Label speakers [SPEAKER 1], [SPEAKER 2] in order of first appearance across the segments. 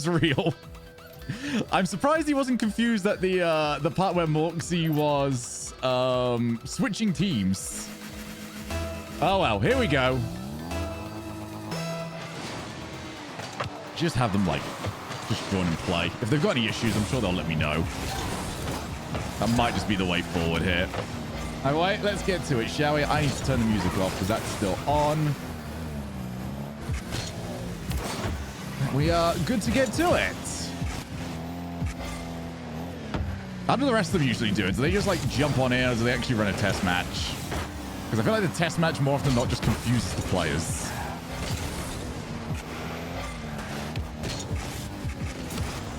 [SPEAKER 1] It's real. I'm surprised he wasn't confused at the part where Mawkzy was switching teams. Oh well, here we go. Just have them like just join and play. If they've got any issues, I'm sure they'll let me know. That might just be the way forward here. All right, let's get to it, shall we? I need to turn the music off because that's still on. We are good to get to it. How do the rest of them usually do it? Do they just like jump on in, or do they actually run a test match? Because I feel like the test match more often than not just confuses the players.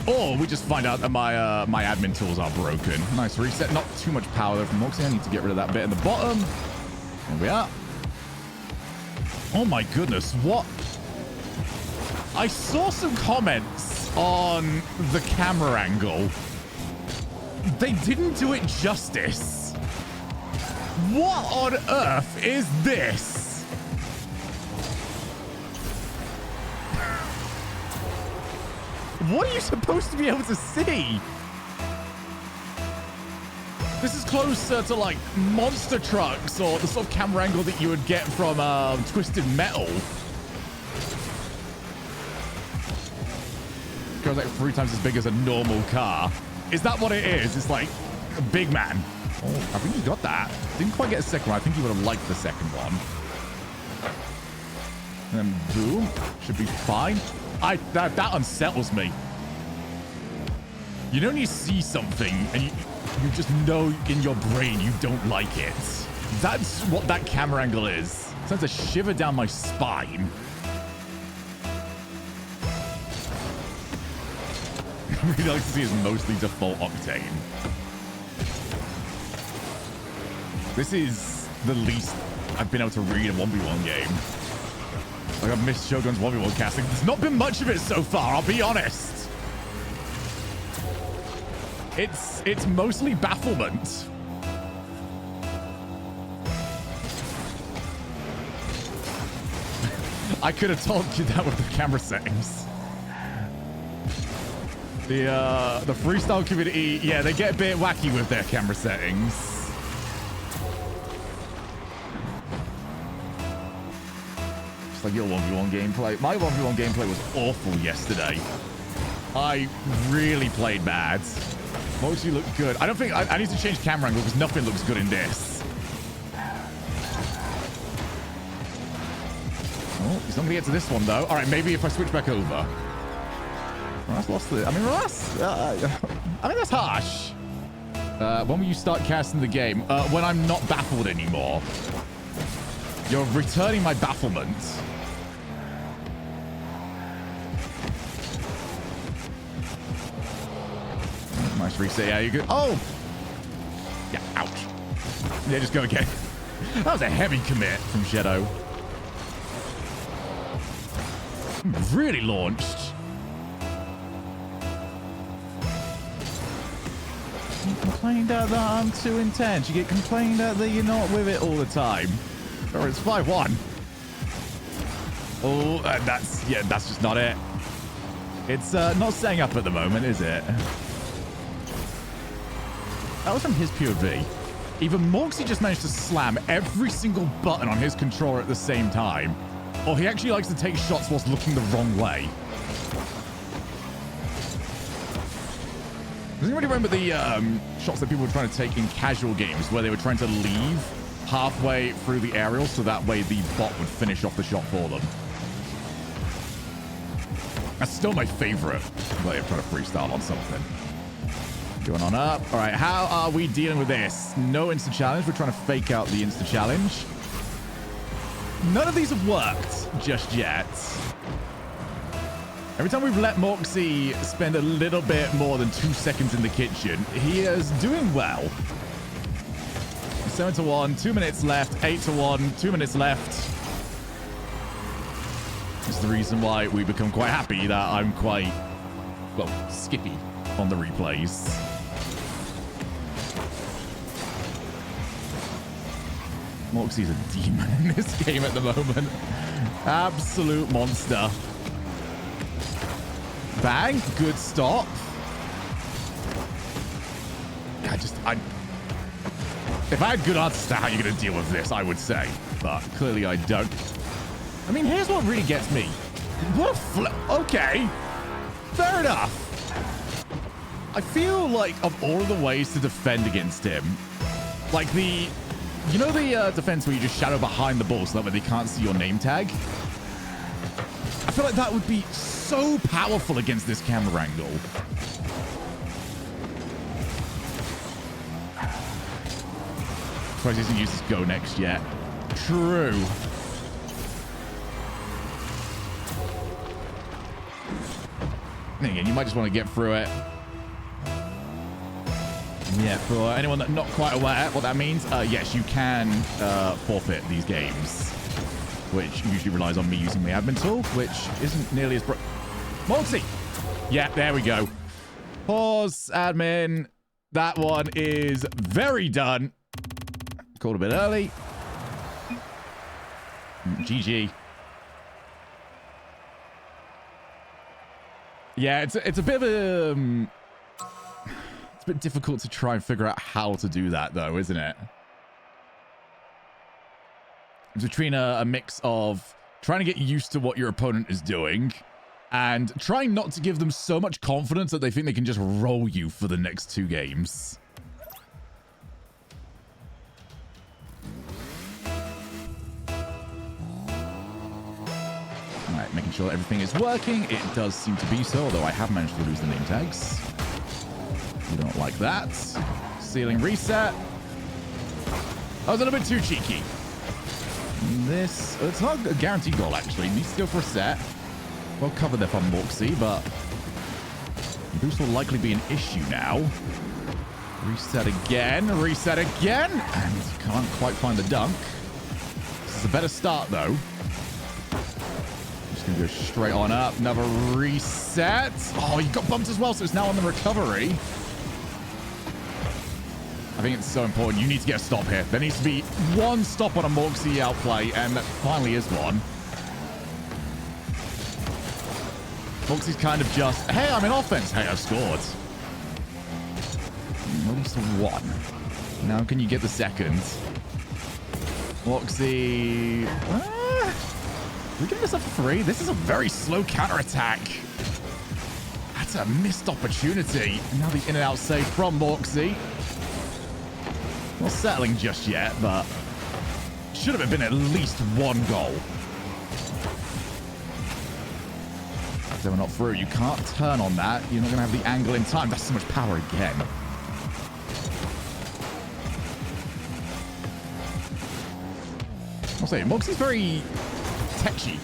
[SPEAKER 1] Or we just find out that my my admin tools are broken. Nice reset. Not too much power though from Mawkzy. I need to get rid of that bit in the bottom. There we are. Oh my goodness, what? I saw some comments on the camera angle. They didn't do it justice. What on earth is this? What are you supposed to be able to see? This is closer to like monster trucks or the sort of camera angle that you would get from Twisted Metal. It goes like 3 times as big as a normal car. Is that what it is? It's like a big man. Oh, I think he got that. Didn't quite get a second one. I think he would have liked the second one. And then boom. Should be fine. That unsettles me. You know when you see something and you just know in your brain you don't like it. That's what that camera angle is. It sends a shiver down my spine. I really like to see is mostly default octane. This is the least I've been able to read a 1v1 game. Like I've missed Shogun's 1v1 casting. There's not been much of it so far, I'll be honest. It's mostly bafflement. I could have told you that with the camera settings. The freestyle community, yeah, they get a bit wacky with their camera settings. Just like your 1v1 gameplay. My 1v1 gameplay was awful yesterday. I really played bad. Mawkzy looked good. I don't think I need to change camera angle because nothing looks good in this. Oh, he's not gonna get to this one though. All right, maybe if I switch back over. That's lost it. I mean, that's harsh. When will you start casting the game? When I'm not baffled anymore. You're returning my bafflement. Nice reset. Yeah, you good. Oh! Yeah, ouch. Yeah, just go again. That was a heavy commit from Shadow. Really launched. You complained out that I'm too intense. You get complained out that you're not with it all the time. Or it's 5-1. Oh, that's just not it. It's not setting up at the moment, is it? That was from his POV. Either Mawkzy just managed to slam every single button on his controller at the same time, or he actually likes to take shots whilst looking the wrong way. Does anybody remember the shots that people were trying to take in casual games where they were trying to leave halfway through the aerial so that way the bot would finish off the shot for them? That's still my favorite way of trying to freestyle on something. Going on up. All right, how are we dealing with this? No insta challenge. We're trying to fake out the insta challenge. None of these have worked just yet. Every time we've let Mawkzy spend a little bit more than 2 seconds in the kitchen, he is doing well. 7-1, 2 minutes left. 8-1, 2 minutes left. This is the reason why we become quite happy that I'm quite, well, skippy on the replays. Mawkzy's a demon in this game at the moment. Absolute monster. Bang. Good stop. If I had good answers to how you're going to deal with this, I would say. But clearly I don't. I mean, here's what really gets me. What a flip. Okay. Fair enough. I feel like of all of the ways to defend against him, like the defense where you just shadow behind the ball so that way they can't see your name tag? I feel like that would be so powerful against this camera angle. Surprised he hasn't used his go next yet. True. Again, you might just want to get through it. Yeah, for anyone that's not quite aware what that means, yes, you can forfeit these games, which usually relies on me using my admin tool, which isn't nearly as Mawkzy! Yeah, there we go. Pause, admin. That one is very done. Called a bit early. GG. Yeah, it's a bit of a... it's a bit difficult to try and figure out how to do that, though, isn't it? It's between a mix of trying to get used to what your opponent is doing and trying not to give them so much confidence that they think they can just roll you for the next 2 games. Alright, making sure everything is working. It does seem to be so, although I have managed to lose the name tags. We don't like that. Ceiling reset. I was a little bit too cheeky. It's not a guaranteed goal, actually. Needs to go for a set. Well covered there from Mawkzy, but boost will likely be an issue now. Reset again. Reset again. And can't quite find the dunk. This is a better start, though. Just going to go straight on up. Another reset. Oh, you got bumped as well, so it's now on the recovery. I think it's so important. You need to get a stop here. There needs to be one stop on a Mawkzy outplay, and that finally is one. Mawkzy's kind of just, hey, I'm in offense. Hey, I've scored. At least one. Now can you get the second? Mawkzy. We give this a 3. This is a very slow counterattack. That's a missed opportunity. And now the in and out save from Mawkzy. Not settling just yet, but should have been at least one goal. They were not through. You can't turn on that. You're not going to have the angle in time. That's so much power again. I'll say, Mawkzy's very techy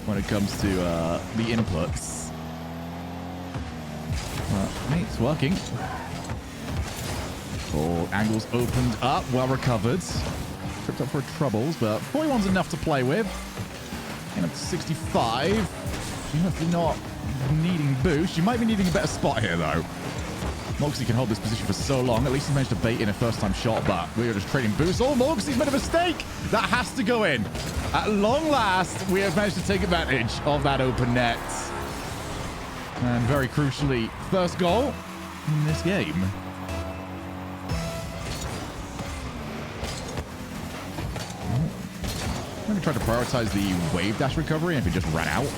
[SPEAKER 1] when it comes to the inputs. Hey, it's working. All angles opened up, well recovered. Tripped up for troubles, but 41's enough to play with. And up to 65. Even if you're not needing boost, you might be needing a better spot here, though. Mawkzy can hold this position for so long. At least he managed to bait in a first-time shot, but we are just trading boost. Oh, Mawkzy's made a mistake! That has to go in. At long last, we have managed to take advantage of that open net. And very crucially, first goal in this game. I'm going to try to prioritize the wave dash recovery and if it just ran out.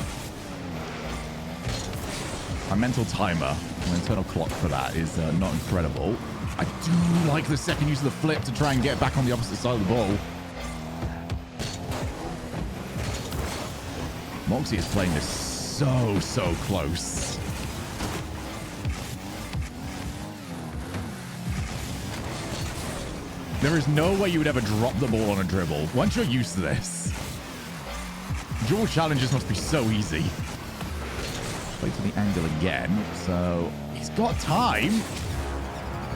[SPEAKER 1] My mental timer, an internal clock for that is not incredible. I do like the second use of the flip to try and get back on the opposite side of the ball. Mawkzy is playing this so close. There is no way you would ever drop the ball on a dribble. Once you're used to this, dual challenges must be so easy. Play to the angle again, so he's got time.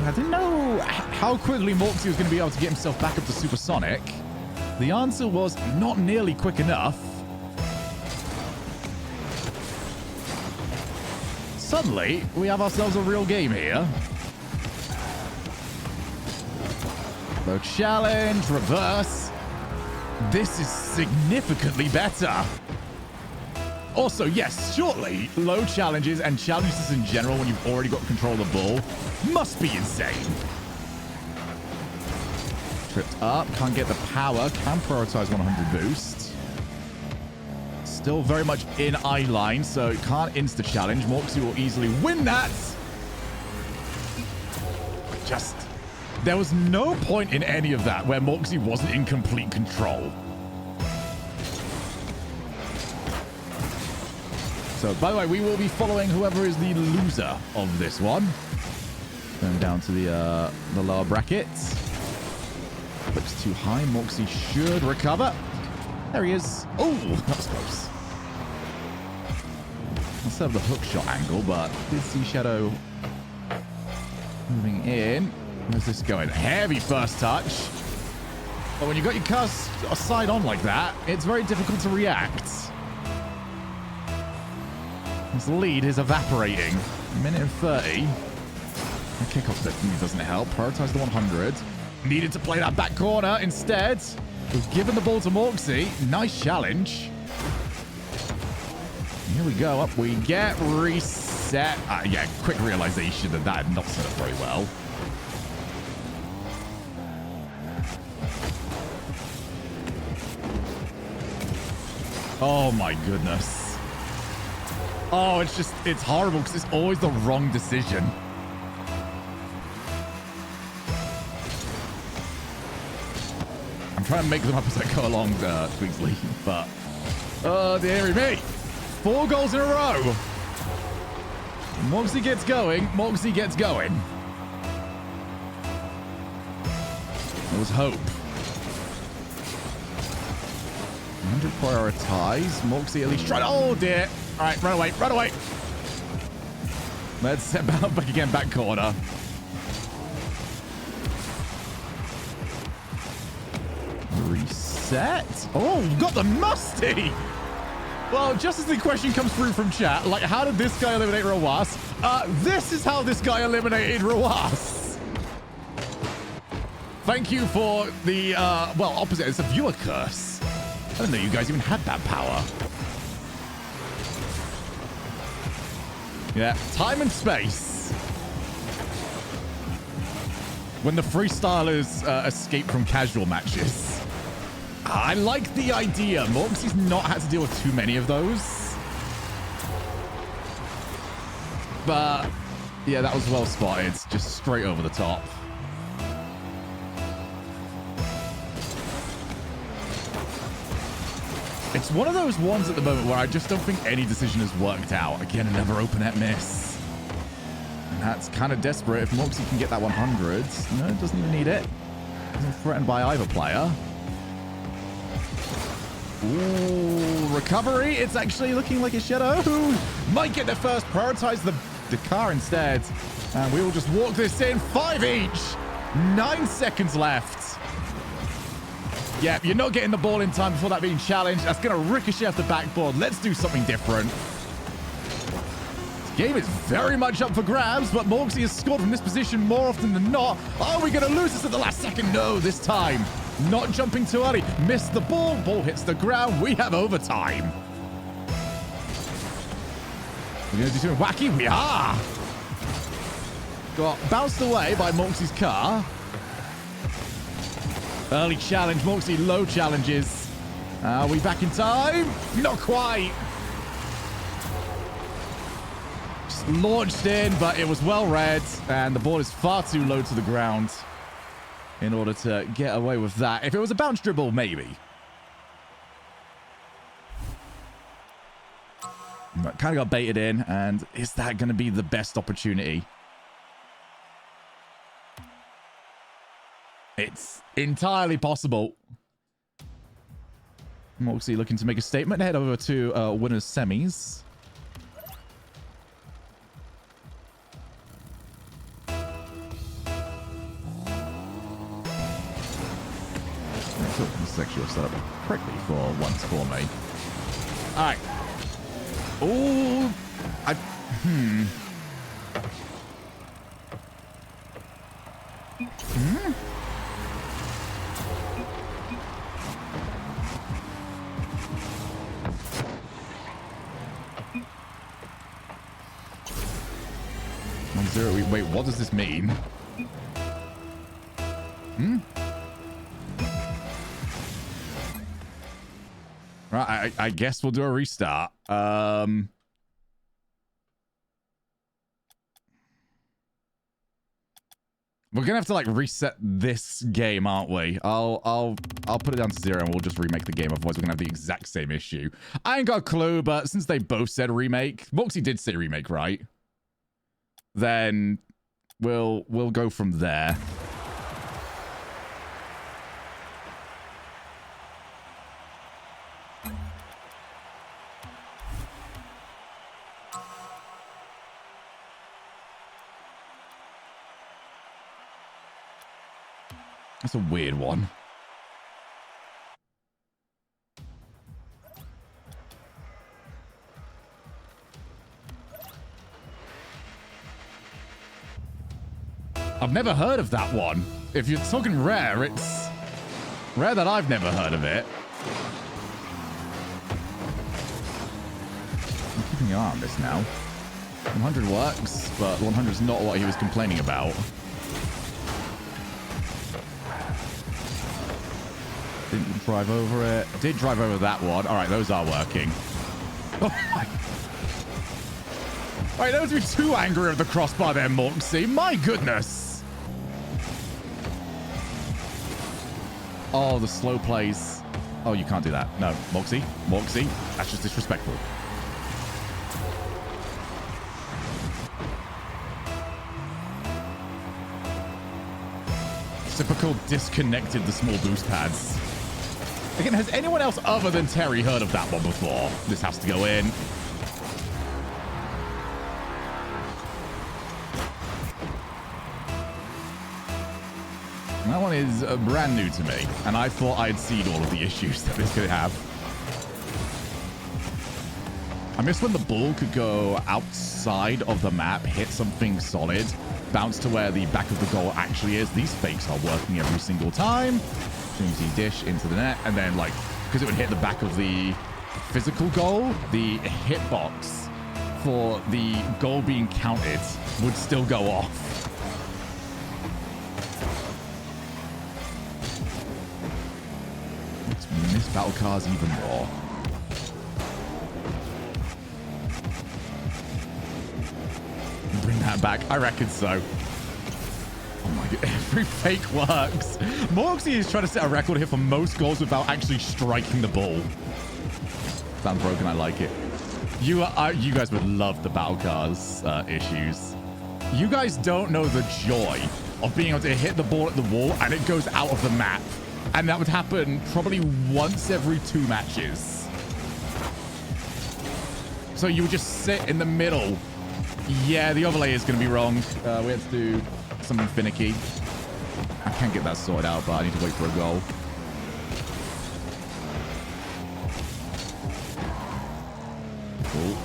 [SPEAKER 1] I didn't know how quickly Mawkzy was going to be able to get himself back up to supersonic. The answer was not nearly quick enough. Suddenly, we have ourselves a real game here. Low challenge, reverse. This is significantly better. Also, yes, shortly, low challenges and challenges in general when you've already got control of the ball must be insane. Tripped up, can't get the power, can prioritize 100 boost. Still very much in eye line, so can't insta-challenge. Mawkzy will easily win that. Just, there was no point in any of that where Mawkzy wasn't in complete control. So, by the way, we will be following whoever is the loser of this one. Going down to the lower brackets. Looks too high. Mawkzy should recover. There he is. Oh, that was close. Instead of the hook shot angle, but did see Shadow moving in. Where's this going? Heavy first touch. But when you got your car side on like that, it's very difficult to react. This lead is evaporating. Minute and 30. The kickoff definitely doesn't help. Prioritize the 100. Needed to play that back corner instead. Was given the ball to Mawkzy. Nice challenge. Here we go. Up we get. Reset. Yeah, quick realization that that had not set up very well. Oh my goodness. Oh, it's horrible because it's always the wrong decision. I'm trying to make them up as I go along, Queasley, but oh, dearie me. 4 goals in a row. Mawkzy gets going. Mawkzy gets going. There was hope. 100 prioritize. Mawkzy at least tried. Oh, dear. All right, run away. Run away. Let's step out back again, back corner. Reset. Oh, we've got the musty. Well, just as the question comes through from chat, like, how did this guy eliminate Rawas? This is how this guy eliminated Rawas. Thank you for the, well, opposite. It's a viewer curse. I didn't know you guys even had that power. Yeah, time and space. When the freestylers escape from casual matches. I like the idea. Mawkzy's not had to deal with too many of those. But, yeah, that was well spotted. Just straight over the top. It's one of those ones at the moment where I just don't think any decision has worked out. Again, another open net miss. And that's kind of desperate. If Mawkzy can get that 100. No, it doesn't even need it. Isn't threatened by either player. Ooh, recovery. It's actually looking like a Shadow who might get there first. Prioritize the car instead. And we will just walk this in. 5 each. 9 seconds left. Yeah, you're not getting the ball in time before that being challenged. That's going to ricochet off the backboard. Let's do something different. This game is very much up for grabs, but Mawkzy has scored from this position more often than not. Are we going to lose this at the last second? No, this time. Not jumping too early. Missed the ball. Ball hits the ground. We have overtime. We're going to do something wacky. We are. Got bounced away by Mawkzy's car. Early challenge, Mawkzy low challenges. Are we back in time? Not quite. Just launched in, but it was well read, and the ball is far too low to the ground in order to get away with that. If it was a bounce dribble, maybe. But kind of got baited in, and is that going to be the best opportunity? It's entirely possible. Mawkzy looking to make a statement. Head over to winners semis. This is actually set up correctly for once for me. All right. Oh, 1-0. Wait, what does this mean? Right, I guess we'll do a restart. We're gonna have to like reset this game, aren't we? I'll put it down to 0 and we'll just remake the game. Otherwise, we're gonna have the exact same issue. I ain't got a clue, but since they both said remake, Mawkzy did say remake, right? Then we'll go from there. That's a weird one. I've never heard of that one. If you're talking rare, it's rare that I've never heard of it. I'm keeping an eye on this now. 100 works, but 100 is not what he was complaining about. Didn't drive over it. Did drive over that one. All right, those are working. Oh my. All right, that was me too angry with the crossbar there, Mawkzy. My goodness. Oh, the slow plays. Oh, you can't do that. No, Mawkzy. Mawkzy. That's just disrespectful. Typical disconnected the small boost pads. Again, has anyone else other than Terry heard of that one before? This has to go in. That one is brand new to me, and I thought I'd seen all of the issues that this could have. I miss when the ball could go outside of the map, hit something solid, bounce to where the back of the goal actually is. These fakes are working every single time. Easy dish into the net, and then like because it would hit the back of the physical goal, the hitbox for the goal being counted would still go off. Let's miss battle cars even more. Bring that back. I reckon so. Oh my god, every fake works. Mawkzy is trying to set a record here for most goals without actually striking the ball. Sounds broken, I like it. You guys would love the battle cars issues. You guys don't know the joy of being able to hit the ball at the wall and it goes out of the map. And that would happen probably once every 2 matches. So you would just sit in the middle. Yeah, the overlay is going to be wrong. We have to do something finicky. I can't get that sorted out, but I need to wait for a goal. Cool.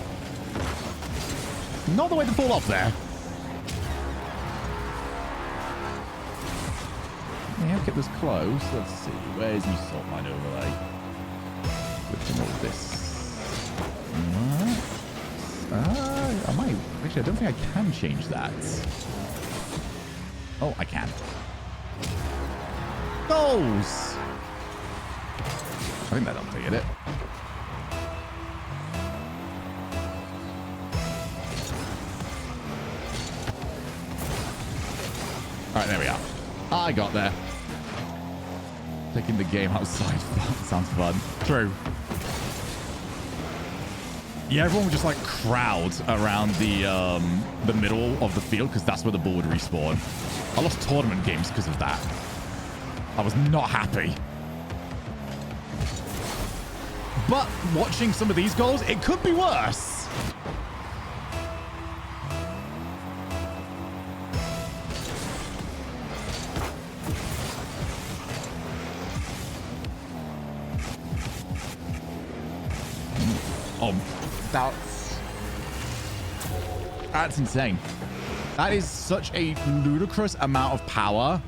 [SPEAKER 1] Not the way to fall off there. Yeah, get this close. Let's see. Where's my salt line overlay? Lifting all this. I might. Actually, I don't think I can change that. Oh, I can. Goals! I think that updated it. Alright, there we are. I got there. Taking the game outside. Sounds fun. True. Yeah, everyone would just like crowd around the middle of the field because that's where the ball would respawn. I lost tournament games because of that. I was not happy. But watching some of these goals, it could be worse. Oh, that's insane. That is such a ludicrous amount of power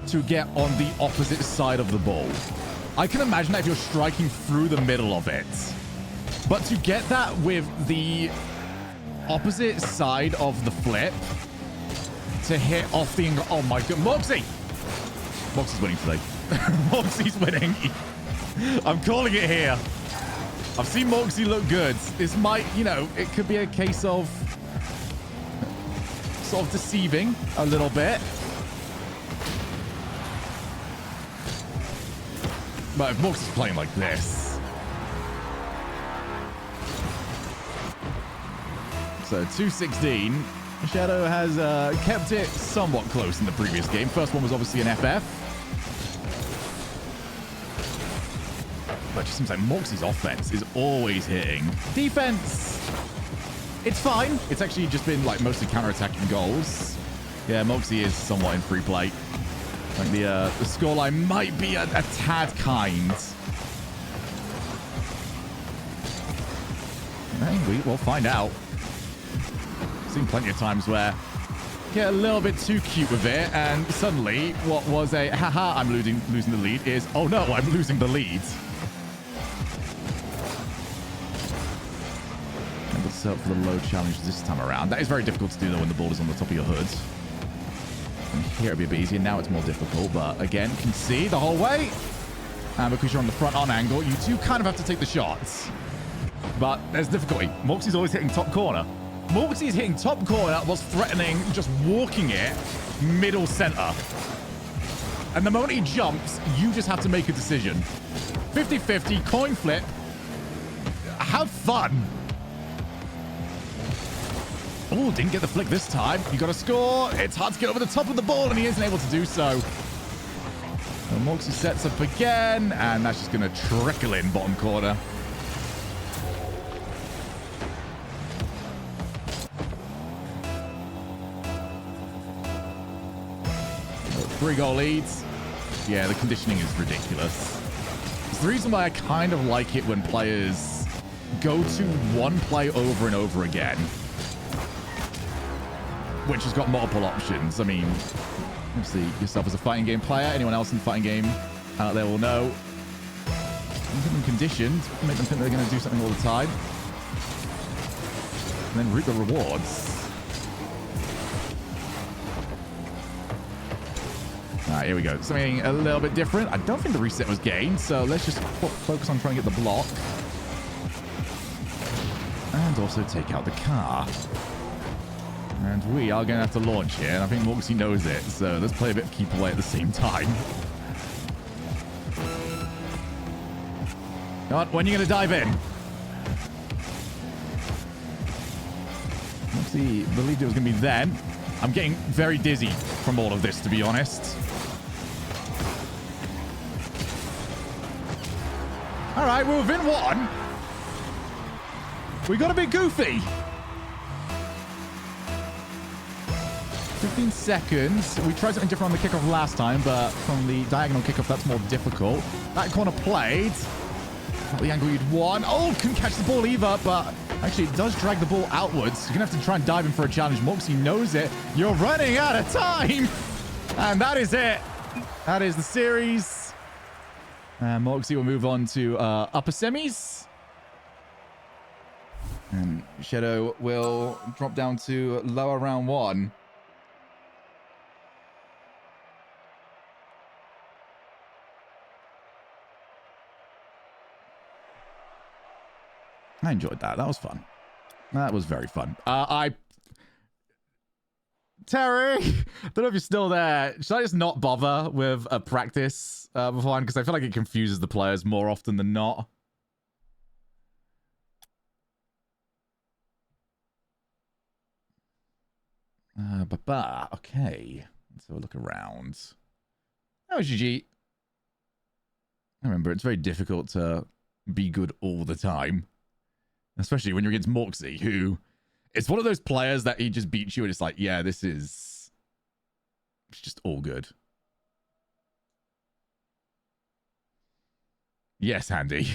[SPEAKER 1] to get on the opposite side of the ball. I can imagine that if you're striking through the middle of it. But to get that with the opposite side of the flip to hit off the... Oh my god. Mawkzy! Mawkzy's winning today. Mawkzy's winning. I'm calling it here. I've seen Mawkzy look good. This might, you know, it could be a case of sort of deceiving a little bit. But if Mawkzy's playing like this... So 216. Shadow has kept it somewhat close in the previous game. First one was obviously an FF. But it just seems like Mawkzy's offense is always hitting. Defense, it's fine. It's actually just been like mostly counter-attacking goals. Yeah, Mawkzy is somewhat in free play. Like the scoreline might be a tad kind. Hey, we'll find out. Seen plenty of times where get a little bit too cute with it, and suddenly what was a haha, I'm losing the lead is, oh no, I'm losing the lead. And let's set up for the low challenge this time around. That is very difficult to do though when the ball is on the top of your hood. And here it'll be a bit easier. Now it's more difficult, but again, can see the whole way. And because you're on the front on angle, you do kind of have to take the shots. But there's difficulty. Mawkzy's always hitting top corner. Mawkzy is hitting top corner whilst threatening just walking it middle center. And the moment he jumps, you just have to make a decision. 50-50, coin flip. Have fun. Oh, didn't get the flick this time. You got to score. It's hard to get over the top of the ball, and he isn't able to do so. And Mawkzy sets up again, and that's just going to trickle in bottom corner. 3-goal leads. Yeah, the conditioning is ridiculous. It's the reason why I kind of like it when players go to one play over and over again, which has got multiple options. I mean, obviously, yourself as a fighting game player, anyone else in the fighting game out there will know. You get them conditioned, make them think they're going to do something all the time, and then reap the rewards. All right, here we go. Something a little bit different. I don't think the reset was gained, so let's just focus on trying to get the block. And also take out the car. And we are going to have to launch here, and I think Mawkzy knows it, so let's play a bit of keep away at the same time. Come on, when are you going to dive in? Mawkzy believed it was going to be then. I'm getting very dizzy from all of this, to be honest. All right, we're within one. We got a bit goofy. 15 seconds. We tried something different on the kickoff last time, but from the diagonal kickoff, that's more difficult. That corner played. Not the angle you'd want. Oh, couldn't catch the ball either, but actually it does drag the ball outwards. You're going to have to try and dive in for a challenge. Mawkzy knows it. You're running out of time. And that is it. That is the series. And Mawkzy will move on to upper semis. And Shadow will drop down to lower round one. I enjoyed that. That was fun. That was very fun. Terry, I don't know if you're still there. Should I just not bother with a practice beforehand? Because I feel like it confuses the players more often than not. Okay. Let's have a look around. Oh, GG. Remember, it's very difficult to be good all the time. Especially when you're against Mawkzy, who... It's one of those players that he just beats you and it's like, yeah, this is... It's just all good. Yes, Handy.